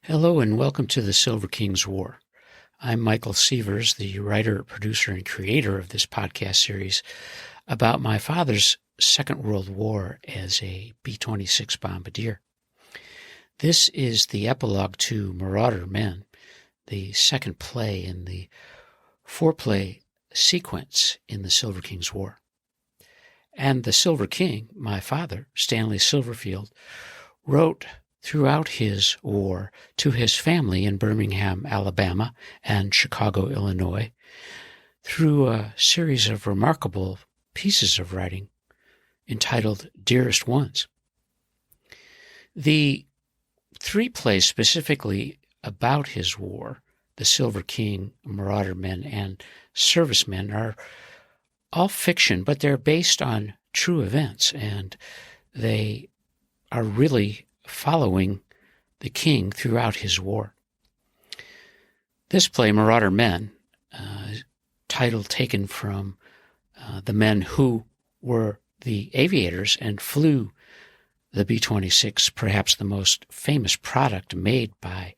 Hello and welcome to the Silver King's War. I'm Michael Sievers, the writer, producer, and creator of this podcast series about my father's Second World War as a B-26 bombardier. This is the epilogue to Marauder Men, the second play in the four-play sequence in the Silver King's War. And the Silver King, my father, Stanley Silverfield, wrote throughout his war to his family in Birmingham, Alabama, and Chicago, Illinois, through a series of remarkable pieces of writing entitled Dearest Ones. The three plays specifically about his war, The Silver King, Marauder Men, and Servicemen, are all fiction, but they're based on true events, and they are really following the king throughout his war. This play, Marauder Men, title taken from the men who were the aviators and flew the B-26, perhaps the most famous product made by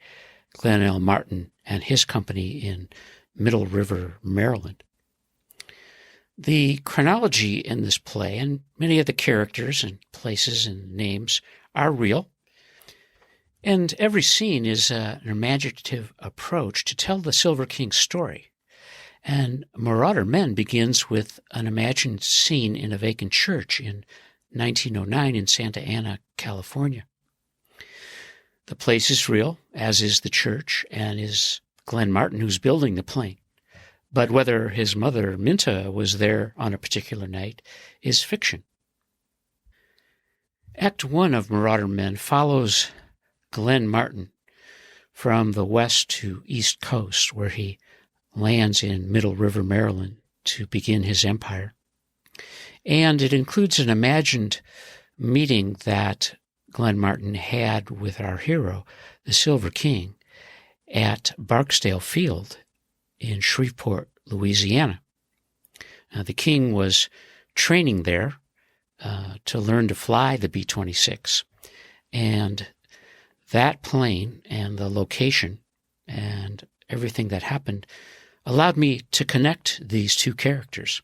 Glenn L. Martin and his company in Middle River, Maryland. The chronology in this play and many of the characters and places and names are real. And every scene is an imaginative approach to tell the Silver King's story. And Marauder Men begins with an imagined scene in a vacant church in 1909 in Santa Ana, California. The place is real, as is the church, and is Glenn Martin who's building the plane. But whether his mother, Minta, was there on a particular night is fiction. Act 1 of Marauder Men follows Glenn Martin from the west to east coast, where he lands in Middle River, Maryland, to begin his empire. And it includes an imagined meeting that Glenn Martin had with our hero, the Silver King, at Barksdale Field in Shreveport, Louisiana. Now, the king was training there to learn to fly the B-26, and that plane and the location and everything that happened allowed me to connect these two characters.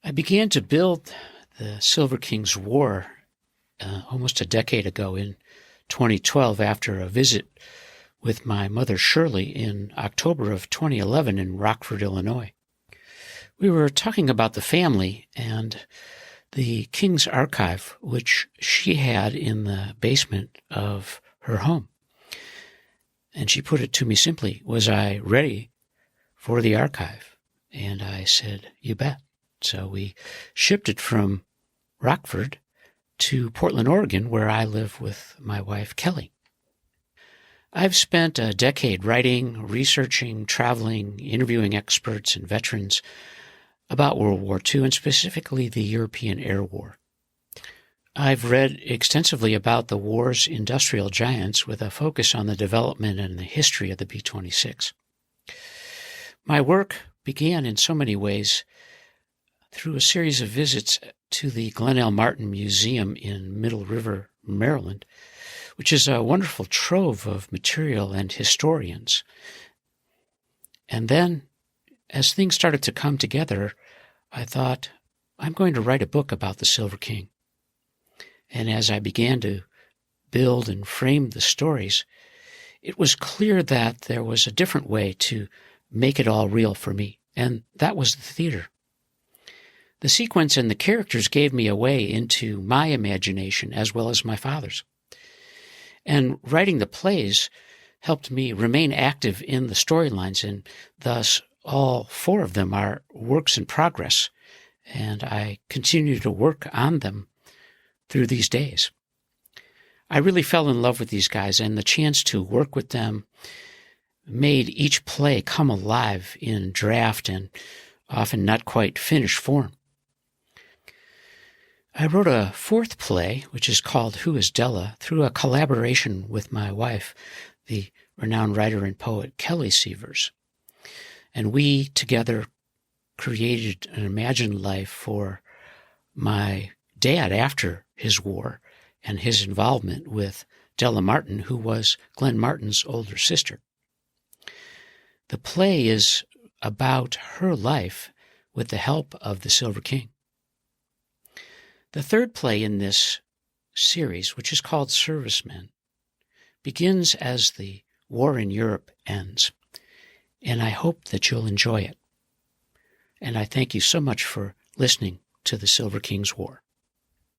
I began to build the Silver King's War almost a decade ago in 2012 after a visit with my mother Shirley in October of 2011 in Rockford, Illinois. We were talking about the family and the King's Archive, which she had in the basement of her home. And she put it to me simply, was I ready for the archive? And I said, you bet. So we shipped it from Rockford to Portland, Oregon, where I live with my wife, Kelly. I've spent a decade writing, researching, traveling, interviewing experts and veterans about World War II, and specifically the European Air War. I've read extensively about the war's industrial giants with a focus on the development and the history of the B-26. My work began in so many ways through a series of visits to the Glenn L. Martin Museum in Middle River, Maryland, which is a wonderful trove of material and historians. And then, as things started to come together, I thought, I'm going to write a book about the Silver King. And as I began to build and frame the stories, it was clear that there was a different way to make it all real for me, and that was the theater. The sequence and the characters gave me a way into my imagination as well as my father's. And writing the plays helped me remain active in the storylines, and thus all four of them are works in progress, and I continue to work on them through these days. I really fell in love with these guys, and the chance to work with them made each play come alive in draft and often not quite finished form. I wrote a fourth play, which is called Who is Della, through a collaboration with my wife, the renowned writer and poet Kelly Sievers. And we together created an imagined life for my dad after his war and his involvement with Della Martin, who was Glenn Martin's older sister. The play is about her life with the help of the Silver King. The third play in this series, which is called Servicemen, begins as the war in Europe ends, and I hope that you'll enjoy it. And I thank you so much for listening to the Silver King's War.